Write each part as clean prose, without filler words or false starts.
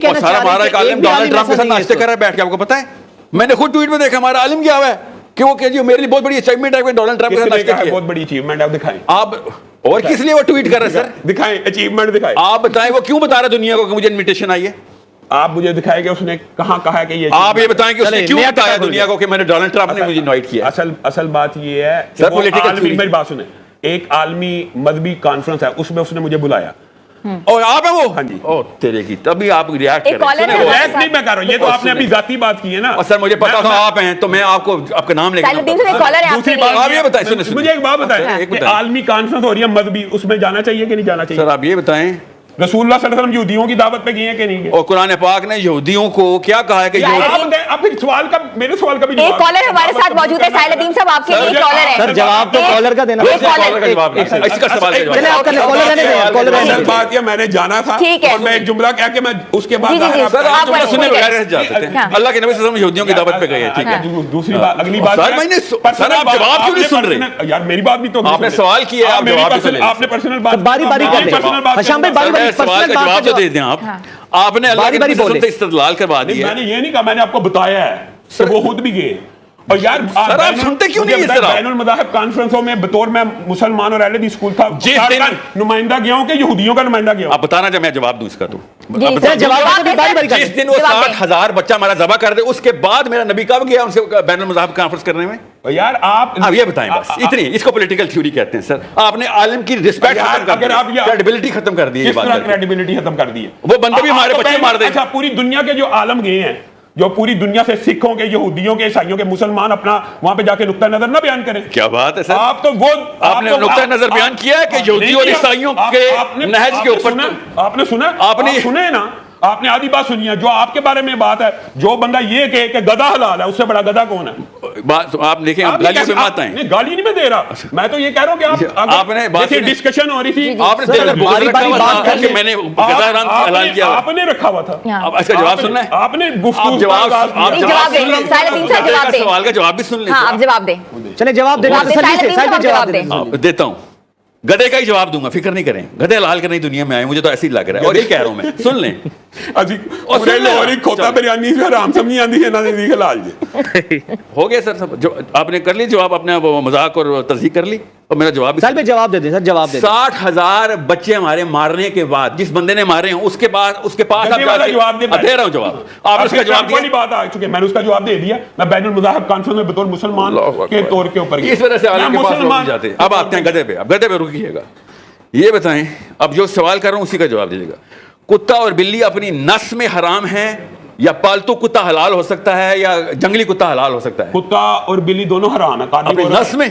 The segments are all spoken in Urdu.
اور سارا ہمارا ایک عالم ڈونلڈ ٹرمپ کے ساتھ ناشتے کر رہا ہے بیٹھ کے, آپ کو پتا ہے؟ میں نے خود ٹویٹ میں دیکھا ہمارا عالم کیا ہوا ہے کہ وہ کہ جی میرے لیے بہت بڑی اچیومنٹ ہے کہ ڈونلڈ ٹرمپ کے ساتھ ناشتے کیا. بہت بڑی اچیومنٹ ہے, آپ دکھائیں. آپ اور کس لیے وہ ٹویٹ کر رہے ہیں سر؟ دکھائیں اچیومنٹ دکھائیں. آپ بتائیں وہ کیوں بتا رہا ہے دنیا کو کہ مجھے انویٹیشن آئی ہے؟ آپ مجھے دکھائیں کہ اس نے کہاں کہا کہ یہ, آپ یہ بتائیں کہ اس نے کیوں بتایا دنیا کو کہ میں نے ڈونلڈ ٹرمپ نے مجھے انوائٹ کیا. اصل بات یہ ہے سر پولیٹیکل, میری بات سنیں, ایک عالمی مذہبی کانفرنس ہے, اس میں اس نے مجھے بلایا اور آپ ہیں وہ. ہاں جی. او تیرے کی, تبھی آپ ریئیکٹ کر رہے ہیں. ایسے نہیں میں کر رہا ہوں, یہ تو آپ نے ابھی ذاتی بات کی ہے نا. اور سر مجھے پتا تھا آپ ہیں تو میں آپ کو آپ کا نام لے کے دوسری بات آپ یہ بتائیں, سنیں مجھے ایک بات بتائیں کہ عالمی کانفرنس ہو رہی ہے مذہبی, اس میں جانا چاہیے کہ نہیں جانا چاہیے؟ سر آپ یہ بتائیں رسول اللہ صلی اللہ علیہ وسلم یہودیوں کی دعوت پہ گئے ہیں کہ نہیں گئے؟ اور قرآن پاک نے یہودیوں کو کیا کہا ہے کہ آپ سوال کا, میرے سوال کا بھی ایک کالر ہمارے ساتھ موجود ہے ساحل الدین صاحب, آپ کے لیے کالر ہے سر. جواب تو کالر کا دینا, اس کا سوال بات یہ میں نے جانا تھا اور میں ایک جملہ کہہ کے میں اس کے بعد سننے بغیر جاتے تھے. اللہ کے نبی صلی اللہ علیہ وسلم یہودیوں کی دعوت پہ گئے ہیں, ٹھیک ہے. دوسری بات, اگلی بات سر آپ جواب کیوں نہیں سن رہے یار؟ میری بات بھی تو آپ نے سوال کیا, آپ جواب بھی سن. آپ نے پرسنل بات باری باری کر لیں شام بھائی, باری باری سوال کا جواب جو دے دیں آپ. آپ نے اللہ کے نبی صلی اللہ علیہ وسلم سے استدلال کروا دیا. میں نے یہ نہیں کہا, میں نے آپ کو بتایا ہے وہ خود بھی گئے. اور یار سر آپ سنتے کیوں نہیں اس طرح؟ بین المذاہب کانفرنسوں میں بطور میں مسلمان اور اہل حدیث اسکول تھا نمائندہ گیا ہوں کہ یہودیوں کا نمائندہ گیا ہوں؟ آپ بتانا جب میں جواب دوں اس کا. تو جس دن وہ 60,000 بچہ ہمارا ذبح کر دے اس کے بعد میرا نبی کب گیا ان سے بین المذاہب کانفرنس کرنے میں؟ یار آپ یہ بتائیں بس اتنی, اس کو پولیٹیکل تھیوری کہتے ہیں سر. آپ نے عالم کی رسپیکٹ ختم کر دی, کریڈیبلٹی ختم کر دی. کریڈیبلٹی ختم کر دی ہے. وہ بندے بھی ہمارے بچے مار دیں. اچھا پوری دنیا کے جو عالم گئے ہیں, جو پوری دنیا سے سکھوں کے, یہودیوں کے, عیسائیوں کے, مسلمان اپنا وہاں پہ جا کے نقطہ نظر نہ بیان کریں. کیا بات ہے سر, آپ تو وہ آپ نے نقطہ نظر بیان کیا ہے کہ یہودیوں اور عیسائیوں کے نہج کے اوپر. آپ نے سنا, آپ نے سنے نا, آپ نے آدھی بات سنی ہے. جو آپ کے بارے میں بات ہے, جو بندہ یہ کہے کہ گدھا حلال ہے, اس سے بڑا گدھا کون ہے؟ آپ دیکھیں گالیوں پہ مت آئیں. گالی نہیں میں دے رہا, میں تو یہ کہہ رہا ہوں کہ آپ نے جیسے ڈسکشن ہو رہی تھی, آپ نے میں نے گدھا حلال کیا, آپ نے رکھا ہوا تھا. اب اس کا جواب سننا ہے, آپ نے گفتگو سوال کا جواب بھی سن لیں. آپ جواب دیں, چلے جواب دیں, دیتا ہوں. گدھے کا ہی جواب دوں گا, فکر نہیں کریں. گدھے حلال کرنے دنیا میں آئے, مجھے تو ایسے ہی لگ رہا ہے, اور یہ کہہ رہا ہوں میں. سن لیں کھوتا بریانی حرام سمجھ آتی ہے حلال جی. ہو گیا سر سب, آپ نے کر لی جواب, اپنے مذاق اور تصدیق کر لی, اور میرا جواب سر پہ جواب دے دیں سر, جواب دے دیں. 60,000 بچے ہمارے مارنے کے بعد, جس بندے نے مارے ہیں اس کے بعد, اس کے پاس جواب دے رہا ہوں جواب. آپ اس کا جواب دیا, بات آ چکی ہے, میں نے اس کا جواب دے دیا. میں بین المذاہب کانفرنس میں بطور مسلمان کے طور کے اوپر اس وجہ سے عالم کے پاس لوگ جاتے ہیں. اب آتے ہیں گدھے پہ. اب گدھے پہ رکیے گا. یہ بتائیں, اب جو سوال کر رہا ہوں اسی کا جواب دیجیے گا. کتا اور بلی اپنی نس میں حرام ہیں, یا پالتو کتا حلال ہو سکتا ہے, یا جنگلی کتا حلال ہو سکتا ہے؟ کتا اور بلی دونوں حرام ہے اپنی نس میں.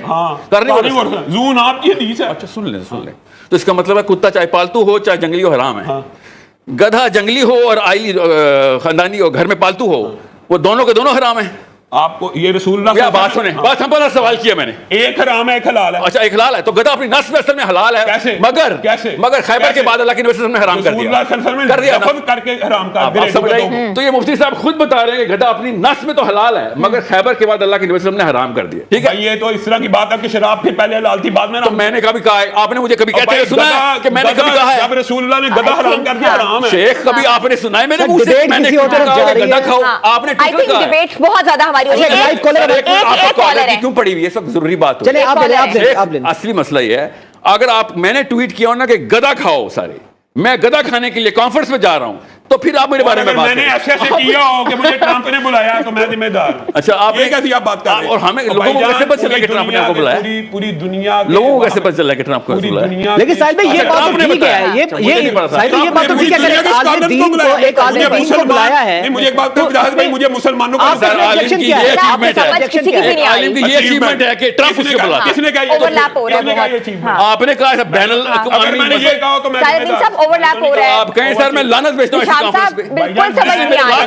زون آپ کی حدیث ہے. اچھا سن لیں, سن لیں. تو اس کا مطلب ہے کتا چاہے پالتو ہو چاہے جنگلی ہو حرام ہے. گدھا جنگلی ہو اور آئلی خاندانی ہو, گھر میں پالتو ہو, وہ دونوں کے دونوں حرام ہیں. آپ کو یہ رسول اللہ بات سنیں, بات سمپل سوال کیا میں نے. ایک حرام ہے ایک حلال ہے. اچھا ایک حلال ہے, تو گدھا اپنی نس میں اصل میں حلال ہے. کیسے؟ مگر خیبر کے بعد اللہ کے نبی صلی اللہ علیہ وسلم نے حرام کر دیا. کر کے حرام کر دیا. تو یہ مفتی صاحب خود بتا رہے ہیں کہ گدھا اپنی نس میں تو حلال ہے, مگر خیبر کے بعد اللہ کے نبی صلی اللہ علیہ وسلم نے حرام کر دیا. ٹھیک ہے, یہ تو اس طرح کی بات ہے کہ شراب پھر پہلے حلال تھی بعد میں. تو میں نے کبھی کہا ہے, آپ نے مجھے کبھی کہتے ہوئے سنا ہے کہ میں نے کبھی کہا ہے جب رسول اللہ نے گدھا حرام کر دیا حرام ہے؟ شیخ کبھی آپ نے سنا ہے میرے منہ سے میں نے گدھا کھاؤ؟ آپ نے ٹویٹر کہا ڈیبیٹ بہت زیادہ ہماری ہو رہی ہے. کیوں پڑی ہوئی ہے, سب ضروری بات چلے آپ لیں. اصلی مسئلہ یہ ہے, اگر آپ, میں نے ٹویٹ کیا نا کہ گدھا کھاؤ سارے, میں گدھا کھانے کے لیے کانفرنس میں جا رہا ہوں, تو پھر آپ میرے بارے میں بات کریں. میں نے ایسے کیا ہو کہ مجھے ٹرمپ نے بلایا تو میں ذمہ دار ہوں. اچھا آپ یہ کیسی آپ بات کر رہے ہیں؟ اور ہمیں لوگوں کو کیسے پتہ چلا کہ ٹرمپ نے آپ کو بلایا؟ پوری دنیا لوگوں کو کیسے پتہ چلا کہ ٹرمپ کو بلایا؟ لیکن ساحل بھائی یہ بات تو ٹھیک ہے, یہ بات تو ٹھیک ہے کہ عالم دین کو, ایک عالم دین کو بلایا ہے. مجھے ایک بات جہاز بھائی, مجھے مسلمانوں کا عالم کی یہ اچیومنٹ ہے کہ ٹرمپ اس کو بلایا. کس نے کہا آپ نے کہا بین میں نے یہ کہا تو میں آپ کہیں سر میں لعنت بھیجتا ہوں,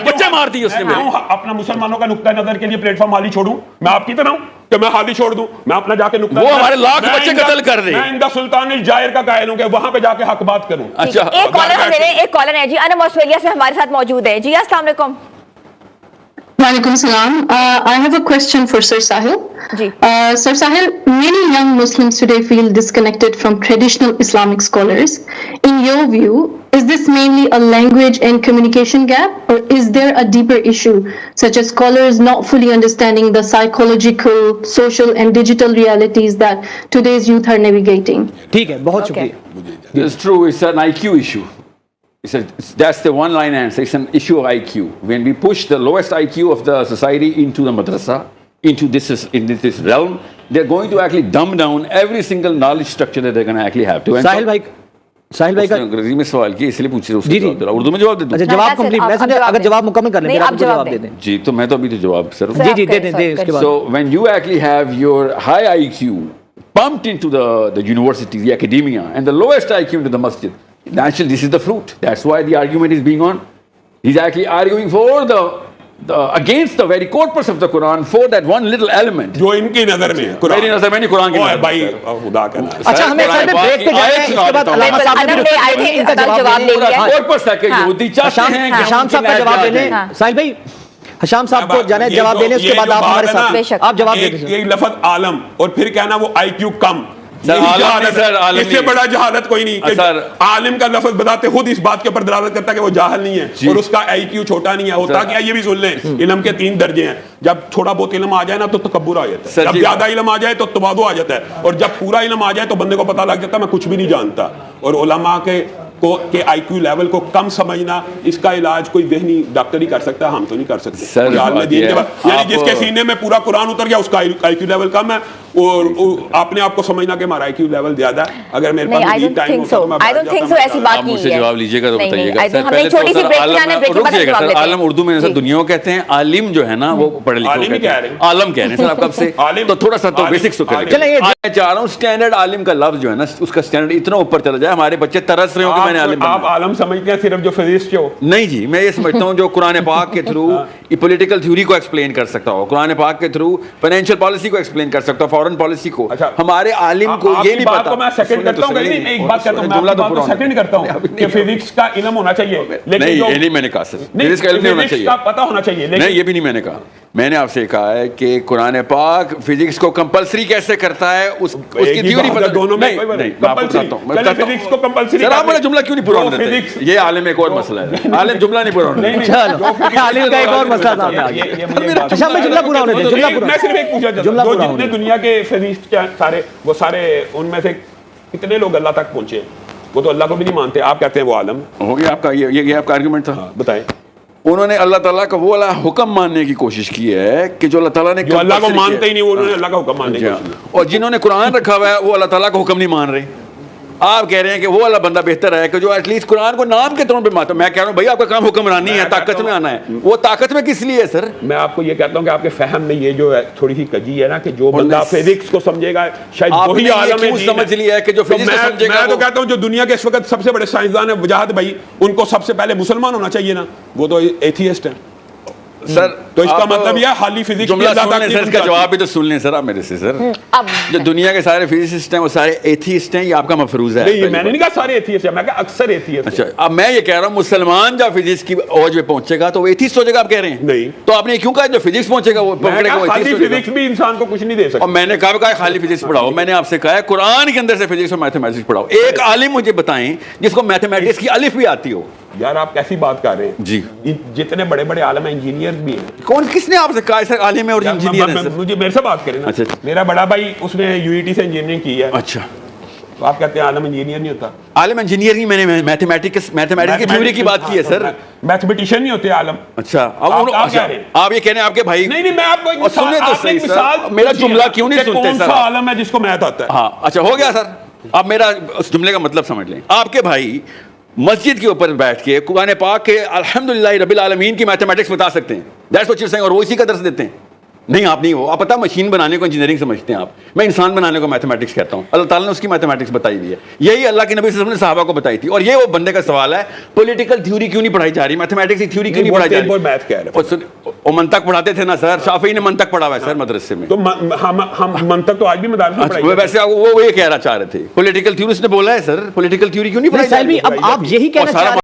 بچے مار دی اس نے. اپنا مسلمانوں کا نقطہ نظر کے لیے پلیٹ فارم حالی چھوڑوں, میں آپ کی طرح ہوں کہ میں حالی چھوڑ دوں؟ میں اپنا جا کے نقطہ, وہ ہمارے لاکھ بچے قتل کر دیں. میں اندہ سلطان الجائر کا قائل ہوں کہ وہاں پہ جا کے حق بات کروں. اچھا ایک کالر ہے جی, انم آسٹریلیا سے ہمارے ساتھ موجود ہے. جی السلام علیکم. وعلیکم السلام. I have a question for Sir Sahil. Sir Sahil, many young Muslims today feel disconnected from traditional Islamic scholars. In your view, is this mainly a language and communication gap, or is there a deeper issue, such as scholars not fully understanding the psychological, social and digital realities that today's youth are navigating? ٹھیک ہے، بہت شکریہ. It's true, it's an IQ issue. That's the one line answer. It's an issue of IQ. When we push the lowest IQ of the society into the madrasa, into this realm, they're going to actually dumb down every single knowledge structure that they're going to actually have to. ساحل بھائی کا انگریزی میں سوال کیا، اس لیے پوچھ رہے ہیں اردو میں جواب دے دوں. اچھا جواب کمپلیٹ، میں سمجھا اگر جواب مکمل کر لیں پھر آپ جواب دے دیں. جی تو میں تو ابھی تو جواب سر جی دے دیں اس کے بعد. So when you actually have your high IQ pumped into the university, the academia, and the lowest IQ into the masjid, naturally this is the fruit. That's why the argument is being on. He's actually arguing for the against the very corpus of the Quran for that one little element. جو ان کی نظر میں میری نظر میں نہیں، قرآن کی نظر میں. بھائی خدا کا نام. اچھا ہمیں بریک پہ جانا ہے، اس کے بعد علامہ صاحب نے ان کا جواب دیں گے. corpus ہے کہ یہودی چاہتے ہیں کہ حشام صاحب کا جواب دے دیں. ساحل بھائی حشام صاحب کو جانے جواب دینے، اس کے بعد آپ ہمارے ساتھ آپ جواب دے دیں. ایک لفظ عالم اور پھر کہنا وہ IQ کم، اس سے بڑا جہالت کوئی نہیں. عالم کا لفظ بتاتے خود اس بات کے اوپر دلالت کرتا ہے کہ وہ جاہل نہیں ہے اور اس کا IQ چھوٹا نہیں ہے. ہوتا کیا یہ بھی سن لیں، علم کے 3 درجے ہیں. جب تھوڑا بہت علم آ جائے نا تو تکبر آ جاتا ہے، جب زیادہ علم آ جائے تو تواضع آ جاتا ہے، اور جب پورا علم آ جائے تو بندے کو پتہ لگ جاتا ہے میں کچھ بھی نہیں جانتا. اور علماء کے IQ لیول کو کم سمجھنا، اس کا علاج کوئی ذہنی ڈاکٹر ہی کر سکتا ہے، ہم تو نہیں کر سکتے. یعنی جس کے سینے میں پورا قرآن اتر گیا اس کا IQ لیول کم ہے، اور اپنے آپ کو سمجھنا کہ ہمارا IQ لیول زیادہ ہے. اگر میرے پاس مزید ٹائم ہوتا تو میں ایسی بات آپ مجھ سے جواب لیجیے گا تو بتائیے گا. عالم اردو میں دنیا کو کہتے ہیں، عالم جو ہے نا وہ پڑھے لکھے عالم کہہ رہے ہیں سر آپ کب سے. تو تھوڑا سا تو بیسکس تو کریں. میں چاہ رہا ہوں اسٹینڈرڈ عالم کا لفظ جو ہے نا اس کا اسٹینڈرڈ اتنا اوپر چلا جائے ہمارے بچے ترس رہے ہوں کہ میں نے عالم. آپ عالم سمجھتے ہیں صرف جو فزکس ہو؟ نہیں جی، میں یہ سمجھتا ہوں جو قرآن پاک کے تھرو پولیٹیکل تھیوری کو ایکسپلین کر سکتا ہو، قرآن پاک کے تھرو فائنینشیل پالیسی کو ایکسپلین کر سکتا ہو، فارن پالیسی کو. ہمارے عالم کو یہ نہیں پتا. میں سیکنڈ کرتا ہوں، ایک بات کہتا ہوں، میں بات کو سیکنڈ کرتا ہوں کہ فزکس کا علم ہونا چاہیے. نہیں یہ نہیں میں نے کہا سر، فزکس کا علم نہیں ہونا چاہیے، پتہ ہونا چاہیے. نہیں یہ بھی نہیں میں نے کہا. میں نے آپ سے کہا ہے کہ قرآن پاک فزکس کو کمپلسری کیسے کرتا ہے، اس کی تھیوری پتہ. دونوں میں نہیں میں آپ کو بتاتا ہوں. فزکس کو کمپلسری سر آپ میرا جملہ کیوں نہیں پورا ہونے دیتے؟ یہ عالم ایک اور مسئلہ ہے، عالم جملہ نہیں پورا ہونے دیتے. عالم کا ایک اور مسئلہ تھا. اچھا میں جملہ پورا ہونے دیں. میں صرف ایک پوچھا چاہتا ہوں، جتنے دنیا کے فزکس سارے وہ سارے ان میں سے کتنے لوگ اللہ تک پہنچے؟ وہ تو اللہ کو بھی نہیں مانتے، آپ کہتے ہیں وہ عالم ہو گیا. آپ کا یہ آپ کا آرگومنٹ تھا. بتائیں. انہوں نے اللہ تعالیٰ کا وہ والا حکم ماننے کی کوشش کی ہے کہ جو اللہ تعالیٰ نے اللہ کو مانتے ہی نہیں، انہوں نے اللہ کا حکم ماننے کی کوشش کی. اور جنہوں نے قرآن رکھا ہوا ہے وہ اللہ تعالیٰ کا حکم نہیں مان رہے. آپ کہہ رہے ہیں کہ وہ والا بندہ بہتر ہے کہ جو ایٹ لیسٹ قرآن کو نام کے طور پہ مانتا. میں کہہ رہا ہوں بھائی آپ کا کام حکمرانی ہے، طاقت میں آنا ہے. وہ طاقت میں کس لیے ہے سر؟ میں آپ کو یہ کہتا ہوں کہ آپ کے فہم میں یہ جو ہے تھوڑی سی کجی ہے نا، کہ جو بندہ فزکس کو سمجھے گا شاید وہی عالم ہے. سمجھ لیا ہے کہ جو فزکس کو سمجھے گا. میں تو کہتا ہوں جو دنیا کے اس وقت سب سے بڑے سائنسدان ہیں وجاہت بھائی، ان کو سب سے پہلے مسلمان ہونا چاہیے نا، وہ تو ایتھیسٹ ہیں. سر تو اس کا مطلب یہ خالی فزکس جملہ سن لیں سر، اس کا جواب بھی تو سن لیں سر آپ میرے سے. سر جو دنیا کے سارے فزسسٹ ہیں وہ سارے ایتھیسٹ ہیں، یہ آپ کا مفروض ہے. نہیں میں نے نہیں کہا سارے ایتھیسٹ ہیں، میں کہا اکثر ایتھیسٹ. اچھا اب میں یہ کہہ رہا ہوں مسلمان جب فزکس کی اوج پہ پہنچے گا تو وہ ایتھیسٹ ہو جائے گا. آپ کہہ رہے ہیں نہیں، تو آپ نے کیوں کہا جو فزکس پہنچے گا وہ پکڑے گا خالی فزکس بھی انسان کو کچھ نہیں دے سکتا. اور میں نے کہا خالی فزکس پڑھاؤ. میں نے آپ سے کہا ہے قرآن کے اندر سے فزکس اور میتھمیٹکس پڑھاؤ. ایک عالم مجھے بتائیں جس کو میتھمیٹکس کی الف بھی آتی ہو. یار آپ کیسی بات کر رہے ہیں جی؟ جتنے بڑے بڑے عالم ہیں انجینئر بھی ہیں. کون کس نے آپ سے کہا سر عالم ہے اور انجینئر ہے؟ مجھے میرے سے بات کریں نا. میرا بڑا بھائی اس نے UET سے انجینئرنگ کی ہے. اچھا تو آپ کہتے ہیں عالم انجینئر نہیں ہوتا؟ عالم انجینئر نہیں، میں نے میتھمیٹکس کی تھیوری کی بات کی ہے سر. میتھمیٹیشین نہیں ہوتے عالم. اچھا آپ یہ کہہ رہے ہیں آپ کے بھائی. نہیں میں آپ کو سنیں تو صحیح سر، میرا جملہ کیوں نہیں سنتے سر؟ کون سا عالم ہے جس کو میتھ آتا ہے؟ ہاں اچھا ہو گیا سر. آپ میرا اس جملے کا مطلب سمجھ لیں. آپ کے بھائی مسجد کے اوپر بیٹھ کے قرآن پاک کے الحمدللہ رب العالمین کی میتھمیٹکس بتا سکتے ہیں. That's what you are seeing. اور وہ اسی کا درس دیتے ہیں. نہیں آپ نہیں ہو. آپ پتہ مشین بنانے کو انجینئرنگ سمجھتے ہیں آپ، میں انسان بنانے کو میتھمیٹکس کہتا ہوں. اللہ تعالیٰ نے اس کی میتھمیٹکس بتائی ہوئی ہے. یہی اللہ کے نبی صلی اللہ علیہ وسلم نے صحابہ کو بتائی تھی. اور یہ وہ بندے کا سوال ہے پولیٹیکل تھیوری کیوں نہیں پڑھائی جا رہی، میتھمیٹکس کی تھیوری کیوں نہیں پڑھائی جا رہی؟ وہ منطق پڑھاتے تھے نا سر، شافعی نے منطق پڑھا ہوا ہے سر مدرسے میں. تو ہم منطق تو آج بھی مدارس میں پڑھائی. ویسے وہ یہ کہنا چاہ رہے تھے پولیٹیکل تھیوری، اس نے بولا ہے سر پولیٹیکل تھیوری کیوں نہیں پڑھائی جا رہی. اب آپ یہی کہنا چاہ رہے ہیں